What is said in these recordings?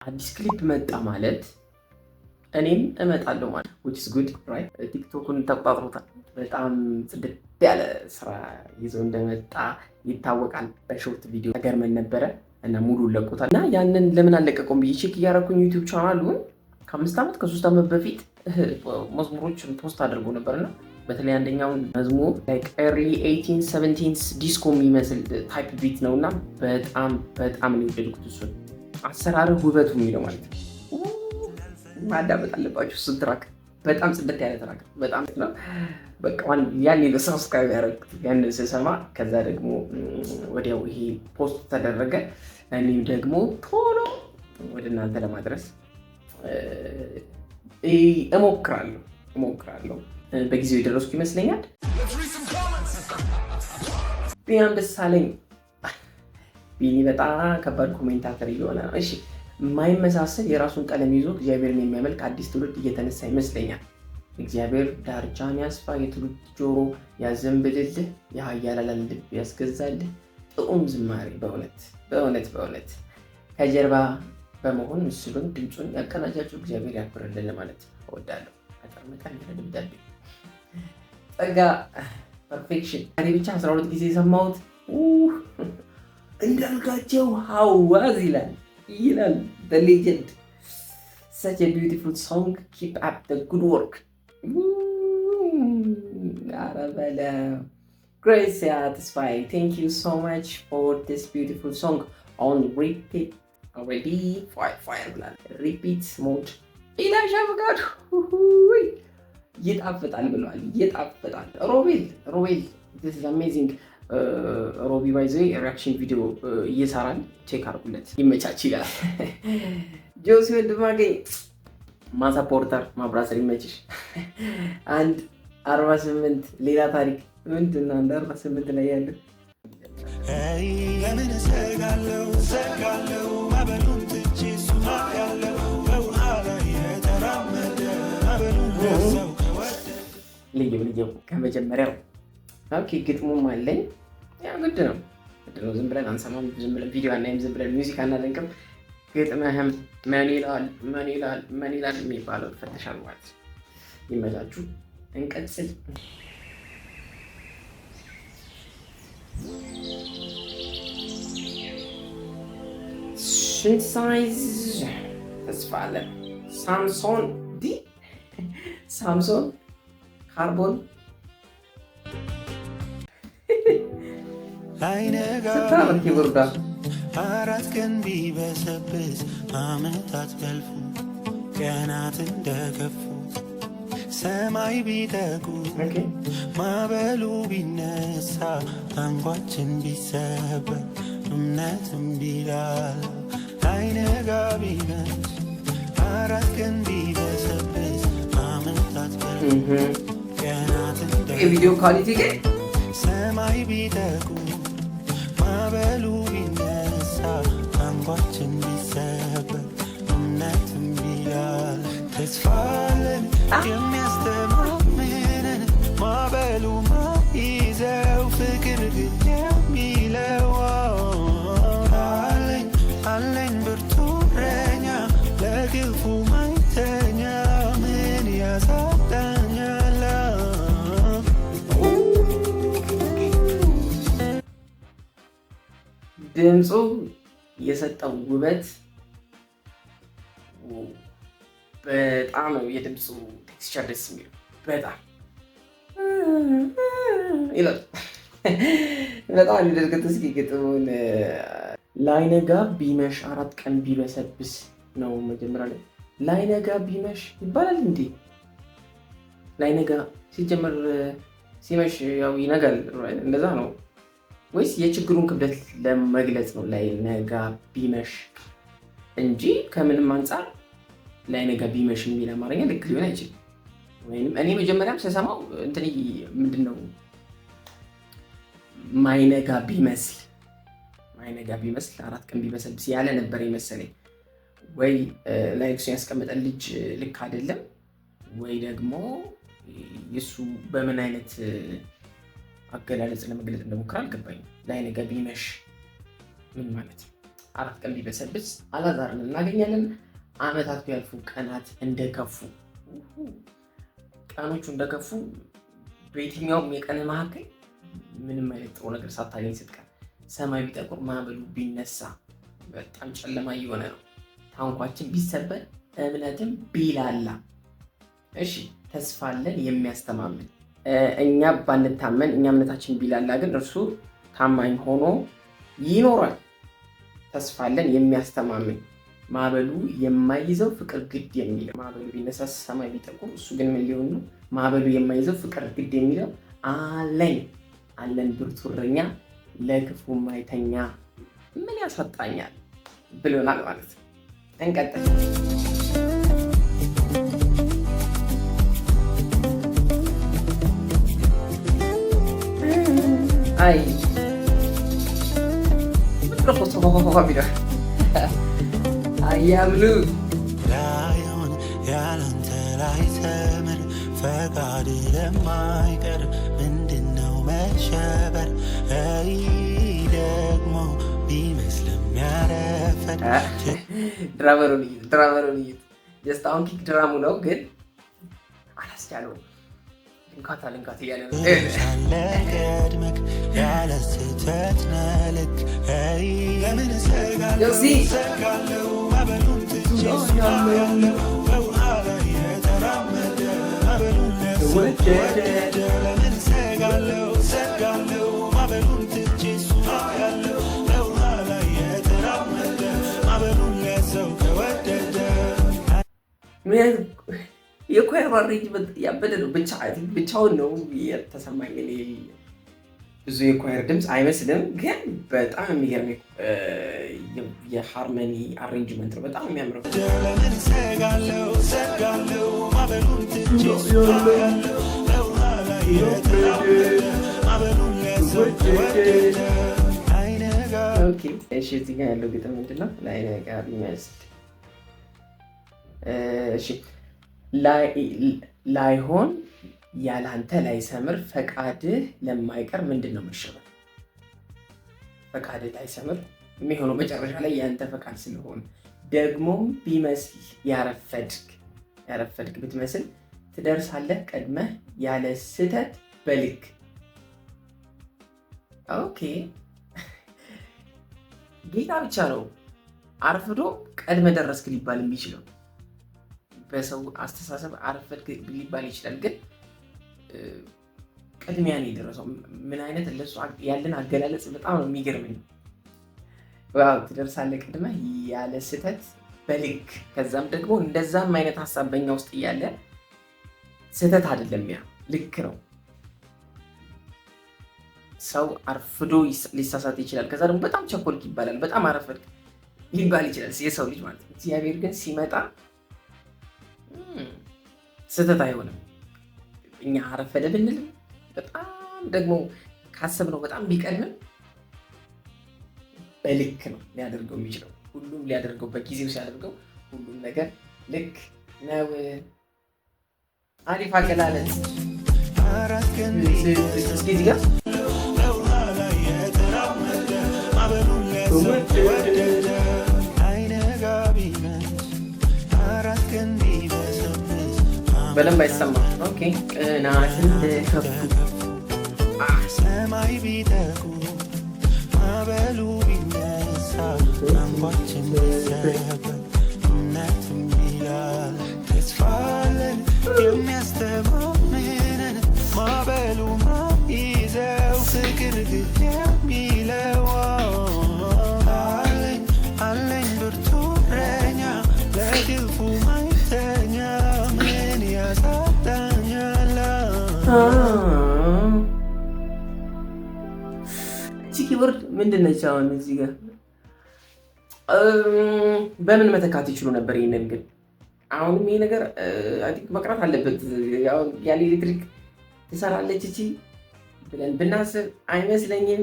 አዲስ ክሊፕ መጣ ማለት እኔም እመጣለሁ ማለት which is good right ቲክቶክን ተቆጣጥሮታል። በጣም ጽድት ያለ ስራ ይዞ እንደመጣ ይታወቃል። በሾርት ቪዲዮ ተገርመን ነበረ እና ሙሉ ለቆታል። እና ያንን ለምን አለቀቀውም ብዬ ቼክ እያደረኩኝ ዩቲዩብ ቻናሉን ከ5 ዓመት ከ3 ዓመት በፊት መዝሙሮችን ፖስት አድርጎ ነበርና በተለይ አንደኛውን መዝሙር like early 1870s ዲስኮ የሚመስል ታይፕ ቢት ነውና በጣም ነው የወደድኩት እሱን አሰራር ውበቱ የሚለው ማለት ነው። ማዳመጥ አለባችሁ። እሱን ትራክ በጣም ጽድት ያለ ትራክ በጣም ነው። በቃ ያን ሰብስክራይብ ያደረግኩት ያን ስሰማ ከዛ ደግሞ ወዲያው ይሄ ፖስት ተደረገ። እኔም ደግሞ ቶሎ ወደ እናንተ ለማድረስ እሞክራለሁ። በጊዜው የደረስኩ ይመስለኛል። ቢኒያም ደሳለኝ ቢኒ በጣም ከባድ ኮሜንታተር እየሆነ ነው። እሺ የማይመሳሰል የራሱን ቀለም ይዞ እግዚአብሔርን የሚያመልክ አዲስ ትውልድ እየተነሳ ይመስለኛል። እግዚአብሔር ዳርቻን ያስፋ፣ የትውልድ ጆሮ ያዘንብልልህ፣ የኃያላን ልብ ያስገዛልህ። ጥዑም ዝማሬ በእውነት ከጀርባ በመሆን ምስሉን ድምፁን ያቀናጃችሁ እግዚአብሔር ያክብርልን ለማለት እወዳለሁ። አጠርመቃል ደብዳቤ ጸጋ ፐርፌክሽን እኔ ብቻ 12 ጊዜ የሰማሁት እንዳልጋቸው ሐዋዝ ይላል the legend. Such a beautiful song. Keep up the good work. Arabella Gracia Tesfaye, thank you so much for this beautiful song on repeat already. Fire repeat mode. ኢላሻ ፈቃዱ ይጣፍጣል ብለዋል። ይጣፍጣል ሮቤል this is amazing. ሮቢ ባይዘ ሪያክሽን ቪዲዮ እየሰራን ቼክ አድርጉለት። ይመቻች ይላል። ጆሲ ወንድማገኝ ማሳፖርተር ማብራሰር ይመችሽ። አንድ 48 ሌላ ታሪክ ምንድን ነው? አንድ 48 ላይ ያለው ለምን ሰጋለው ማበሉን ትቼ ሱማ ያለው በውሃ ላይ የተራመደ ማበሉን ለሰው ልዩ ከመጀመሪያው ኦኬ። ግጥሙም አለኝ። ያ ግድ ነው። ዝም ብለን አንሰማም፣ ዝም ብለን ቪዲዮ አናይም፣ ዝም ብለን ሚውዚክ አናደንቅም። ግጥምህም ምን ይላል የሚባለው ፈተሻል ማለት ይመቻችሁ። እንቀጥል። ስንት ሳይዝ ተስፋ አለ። ሳምሶን ካርቦን አራት ቀን ቢበሰብስ ዓመታት ቢያልፉ ቀናት እንደገፉ ሰማይ ቢጠቁ ማዕበሉ ቢነሳ ታንኳችን ቢሰበር እምነትም ቢላላ አይነጋ ቢመሽ አራት ቀን ቢበሰብስ ዓመታት ቢያልፉ ቀናት እንደገፉ ሰማይ ቢጠቁ ማዕበሉ ቢነሳ ታንኳችን ቢሰበር እምነትም ቢላላ ተስፋ አለን የሚያስተማምነን ማዕበሉ ማይዘው ፍቅር ግን የሚለው አለኝ ብርቱ እረኛ ለክፉ ማይተኛ ምን ያሳጣኛል? ድምፁ የሰጠው ውበት በጣም ነው። የድምፁ ቴክስቸር ደስ የሚለው በጣም ይላል። በጣም ሊደርገት እስኪ ግጥሙን ላይነጋ ቢመሽ አራት ቀን ቢበሰብስ ነው መጀመሪያ ላይ ላይነጋ ቢመሽ ይባላል እንዴ? ላይነጋ ሲጀመር ሲመሽ ያው ይነጋል እንደዛ ነው ወይስ የችግሩን ክብደት ለመግለጽ ነው ላይነጋ ቢመሽ እንጂ ከምንም አንጻር ላይነጋ ቢመሽ የሚል አማርኛ ልክ ሊሆን አይችልም። ወይንም እኔ መጀመሪያም ስሰማው እንትን ምንድነው ማይነጋ ቢመስል አራት ቀን ቢበሰብስ ያለ ነበር የመሰለኝ። ወይ ላይክሱ ያስቀመጠን ልጅ ልክ አይደለም ወይ ደግሞ የሱ በምን አይነት አገላለጽ ለመግለጽ እንደሞከረ አልገባኝም። ላይነጋ ቢመሽ ምን ማለት ነው? 4 ቀን ቢበሰብስ አላዛርን እናገኛለን። ዓመታት ቢያልፉ ቀናት እንደከፉ፣ ቀኖቹ እንደከፉ በየትኛውም የቀን መካከል ምንም አይነት ጥሩ ነገር ሳታገኝ ስትቀር፣ ሰማይ ቢጠቁር ማዕበሉ ቢነሳ በጣም ጨለማ እየሆነ ነው። ታንኳችን ቢሰበር እምነትም ቢላላ፣ እሺ ተስፋ አለን የሚያስተማምን። እኛ ባንታመን፣ እኛ እምነታችን ቢላላ ግን እርሱ ታማኝ ሆኖ ይኖራል። ተስፋ አለን የሚያስተማምን፣ ማዕበሉ የማይዘው ፍቅር ግድ የሚለው። ማዕበሉ ቢነሳ ሰማይ ቢጠቁር እሱ ግን ምን ሊሆን ነው? ማዕበሉ የማይዘው ፍቅር ግድ የሚለው አለን ብርቱ እረኛ ለክፉ ማይተኛ ምን ያሳጣኛል ብሎናል ማለት ነው። እንቀጥል። አይ አያምሉ ላይሆን ያለንተ ላይሰምር ፈቃድ ለማይቀር ምንድነው መሸበር? ደግሞ ቢመስልም ያረፈድ ድራመሩን እዩት። ጀስት አሁን ኪክ ድራሙ ነው ግን አላስቻለው። ልንካት እያለ ነው ቀድመክ ያለ ስህተት ነልክ ለምን ሰጋለው አበሉን ትቼ ያለው በውሃ ላይ የተራመደ አበሉን ለወደደ ለምን ሰጋለው አበሉን ትቼ ያለው በውሃ ላይ የተራመደ አበሉን ለሰው ከወደደ የኳየር አሬንጅመንት ያበደ ነው። ብቻውን ነው የተሰማኝ። ብዙ የኳየር ድምፅ አይመስልም፣ ግን በጣም የሚገርም የሃርመኒ አሬንጅመንት ነው። በጣም የሚያምረው እዚህ ጋ ያለው ግጥም ምንድን ነው? ለአይነጋ ቢመስል ላይሆን ያላንተ ላይሰምር ፈቃድህ ለማይቀር ምንድን ነው መሸበር? ፈቃድህ ላይሰምር የሚሆነው መጨረሻ ላይ ያንተ ፈቃድ ስለሆነ፣ ደግሞም ቢመስል ያረፈድክ ብትመስል ትደርሳለህ ቀድመህ ያለ ስህተት በልክ። ኦኬ ጌታ ብቻ ነው አርፍዶ ቀድመ ደረስክ ሊባል የሚችለው። በሰው አስተሳሰብ አረፈድክ ሊባል ይችላል፣ ግን ቅድሚያ ነው የደረሰው። ምን አይነት ለሱ ያለን አገላለጽ በጣም ነው የሚገርመኝ። ትደርሳለህ ቀድመህ ያለ ስህተት በልክ። ከዛም ደግሞ እንደዛም አይነት ሀሳብ በኛ ውስጥ እያለ ስህተት አይደለም፣ ያ ልክ ነው። ሰው አርፍዶ ሊሳሳት ይችላል። ከዛ ደግሞ በጣም ቸኮልክ ይባላል፣ በጣም አረፈድክ ሊባል ይችላል የሰው ልጅ ማለት ነው። እግዚአብሔር ግን ሲመጣ ስህተት አይሆንም። እኛ አረፈደ ብንል በጣም ደግሞ ካሰብነው በጣም ቢቀድምም በልክ ነው ሊያደርገው የሚችለው። ሁሉም ሊያደርገው በጊዜው ሲያደርገው ሁሉም ነገር ልክ ነው። አሪፍ አገላለጽ። እስኪ ጋር በደንብ አይሰማም። ኦኬ ቅናትን ከፍ ሰማይ ቢጠቁ ማዕበሉ ቢነሳ አንኳችን ቢሰበር እምነትም ይላል ተስፋ አለን የሚያስተማምነን ማዕበሉ ማይዘው ፍቅር ግድ የሚለው አለኝ ብርቱ እረኛ ለክፉ ማይተኛ ምን ያሳጣኛል? ኪቦርድ ምንድን ነች? አሁን እዚህ ጋር በምን መተካት ይችሉ ነበር? ይሄንን ግን አሁንም ይሄ ነገር መቅረት አለበት። ያለ ኤሌክትሪክ ትሰራለች እቺ ብለን ብናስብ አይመስለኝም።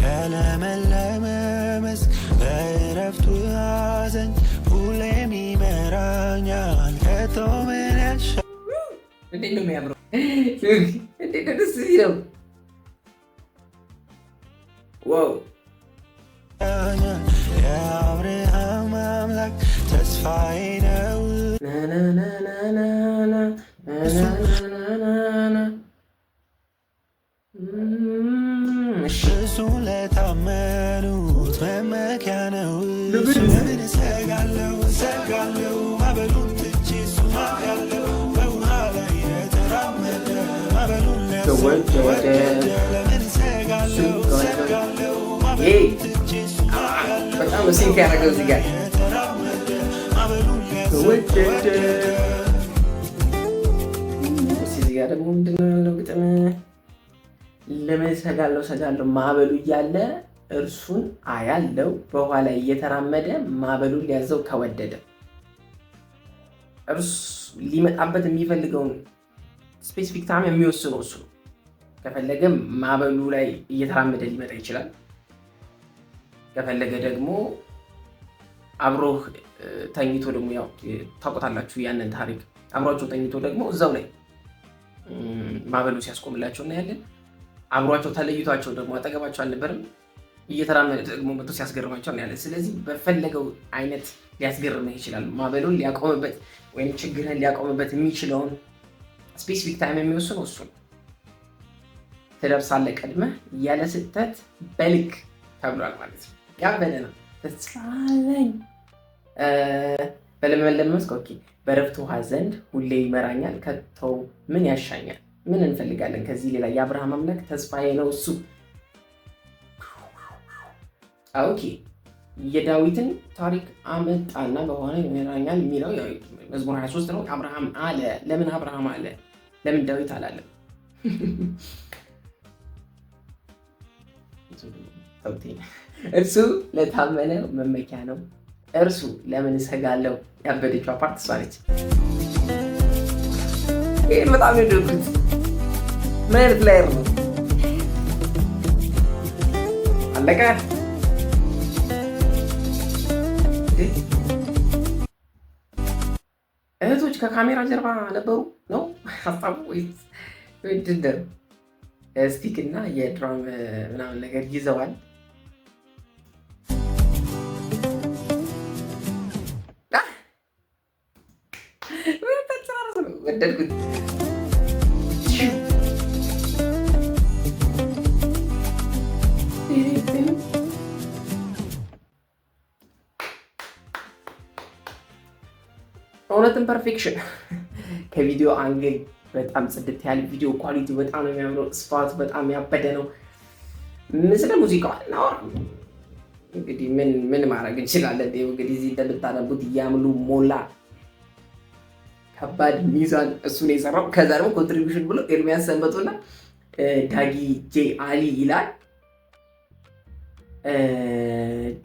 ከለመለመ መስክ በእረፍቱ ያዘኝ ሁሌም ይመራኛል ከቶ ምን ያሻ እንዴት ነው የሚያምረው! እንዴት ደስ ይለው! ዋው! የአብርሃም አምላክ ተስፋዬ ነው። እሱ ለታመኑት መመኪያ ነው። ለምን እሰጋለሁ እሰጋለሁ ማዕበሉን ትቼ እሱን አውቃለሁ። በውሃ ላይ የተራመደ ማዕበሉን ሊያስወግድ ለምን እሰጋለሁ እሰጋለሁ ማዕበሉን ትቼ እሱን አውቃለሁ። በጣም ሲንክ ያደረገው እዚህ ጋር እዚህ ጋር ደግሞ ምንድን ነው ያለው ግጥም? ለምን እሰጋለሁ እሰጋለሁ ማዕበሉ እያለ እርሱን አያለው በውሃ ላይ እየተራመደ ማዕበሉን ሊያዘው ከወደደ። እርሱ ሊመጣበት የሚፈልገውን ስፔሲፊክ ታይም የሚወስነው እሱ ነው። ከፈለገ ማዕበሉ ላይ እየተራመደ ሊመጣ ይችላል። ከፈለገ ደግሞ አብሮህ ተኝቶ ደግሞ ያው ታውቁታላችሁ ያንን ታሪክ። አብሯቸው ተኝቶ ደግሞ እዛው ላይ ማዕበሉ ሲያስቆምላቸው እናያለን። አብሯቸው ተለይቷቸው ደግሞ አጠገባቸው አልነበርም እየተራመደ ደግሞ መጥቶ ሲያስገርማቸው እናያለን። ስለዚህ በፈለገው አይነት ሊያስገርምህ ይችላል። ማዕበሉን ሊያቆምበት ወይም ችግርህን ሊያቆምበት የሚችለውን ስፔሲፊክ ታይም የሚወስነው እሱ ነው። ትደርሳለህ ቀድመህ ያለ ስህተት በልክ ተብሏል ማለት ነው። ያበደ ነው። ተስፋ አለኝ በለመለመ መስክ ኦኬ። በዕረፍት ውኃ ዘንድ ሁሌ ይመራኛል፣ ከተው ምን ያሻኛል? ምን እንፈልጋለን ከዚህ ሌላ? የአብርሃም አምላክ ተስፋዬ ነው እሱ። ኦኬ የዳዊትን ታሪክ አመጣና በኋላ ይመራኛል የሚለው መዝሙር 23 ነው። አብርሃም አለ። ለምን አብርሃም አለ? ለምን ዳዊት አላለም? እርሱ ለታመነ መመኪያ ነው። እርሱ ለምን እሰጋለሁ? ያበደችው ፓርት እሷ ነች። ይህን በጣም የወደድኩት ምን አይነት ላየር ነው? አለቀ። እህቶች ከካሜራ ጀርባ ነበሩ ነው ሀሳቡ ወይስ ድንደር? ስቲክ እና የድራም ምናምን ነገር ይዘዋል። ወደድኩት። እውነትም ፐርፌክሽን ከቪዲዮ አንግል በጣም ጽድት ያለ ቪዲዮ ኳሊቲ በጣም ነው የሚያምረው። ስፋቱ በጣም ያበደ ነው። ስለ ሙዚቃው እናወራ እንግዲህ ምን ማድረግ እንችላለን? እንግዲህ እዚህ እንደምታነቡት እያምሉ ሞላ ከባድ ሚዛን እሱ ነው የሰራው። ከዛ ደግሞ ኮንትሪቢዩሽን ብሎ ኤርሚያስ ሰንበቱና ዳጊ ጄ አሊ ይላል።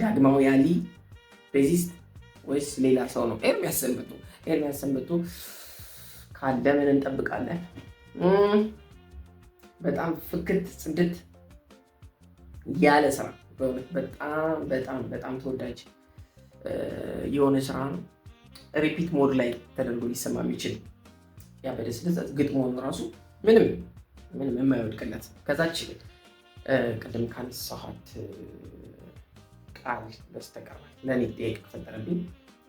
ዳግማዊ አሊ ቤዚስት ወይስ ሌላ ሰው ነው? ኤርሚያስ ሰንበቱ ካለ ምን እንጠብቃለን? በጣም ፍክት ጽድት ያለ ስራ በእውነት በጣም በጣም በጣም ተወዳጅ የሆነ ስራ ነው። ሪፒት ሞድ ላይ ተደርጎ ሊሰማ የሚችል ያበደ ስለዚህ ግጥሞን ራሱ ምንም የማይወድቅለት ከዛች ቅድም ካነሳኋት ቃል በስተቀር ለእኔ ጥያቄ ፈጠረብኝ።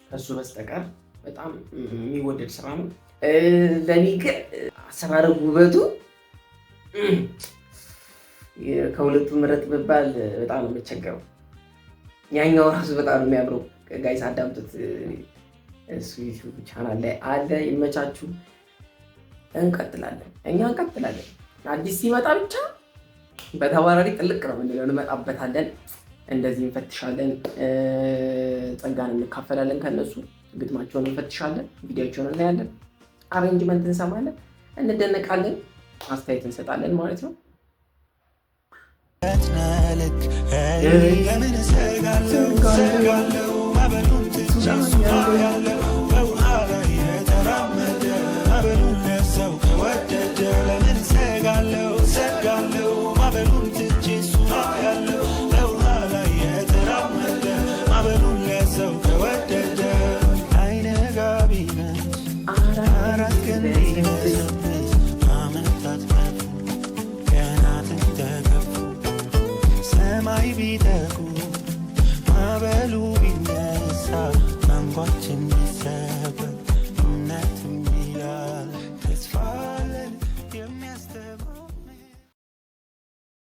ከሱ በስተቀር በጣም የሚወደድ ስራ ነው። ለእኔ ግን አሰራር ውበቱ ከሁለቱ ምረጥ ብባል በጣም ነው የምቸገረው። ያኛው ራሱ በጣም ነው የሚያምረው። ጋይስ አዳምጡት። እሱ ዩቲዩብ ቻናል ላይ አለ። ይመቻችሁ። እንቀጥላለን። አዲስ ሲመጣ ብቻ በተባራሪ ጥልቅ ነው የምንለው፣ እንመጣበታለን። እንደዚህ እንፈትሻለን። ጸጋን እንካፈላለን ከነሱ፣ ግጥማቸውን እንፈትሻለን፣ ቪዲዮቸውን እናያለን፣ አሬንጅመንት እንሰማለን፣ እንደነቃለን፣ አስተያየት እንሰጣለን ማለት ነው። ለምን እሰጋለሁ ማዕበሉን ትቼ እሱን አውቃለሁ። በውሃ ላይ የተራመደ ማዕበሉን ሊያዘው ከወደደ ለምን እሰጋለሁ ማዕበሉን ትቼ እሱን አውቃለሁ። በውሃ ላይ የተራመደ ማዕበሉን ሊያዘው ከወደደ አይነጋ ቢመሽ አራት ቀን ቢበዛበት ዓመታት ላይ ቢጠቁ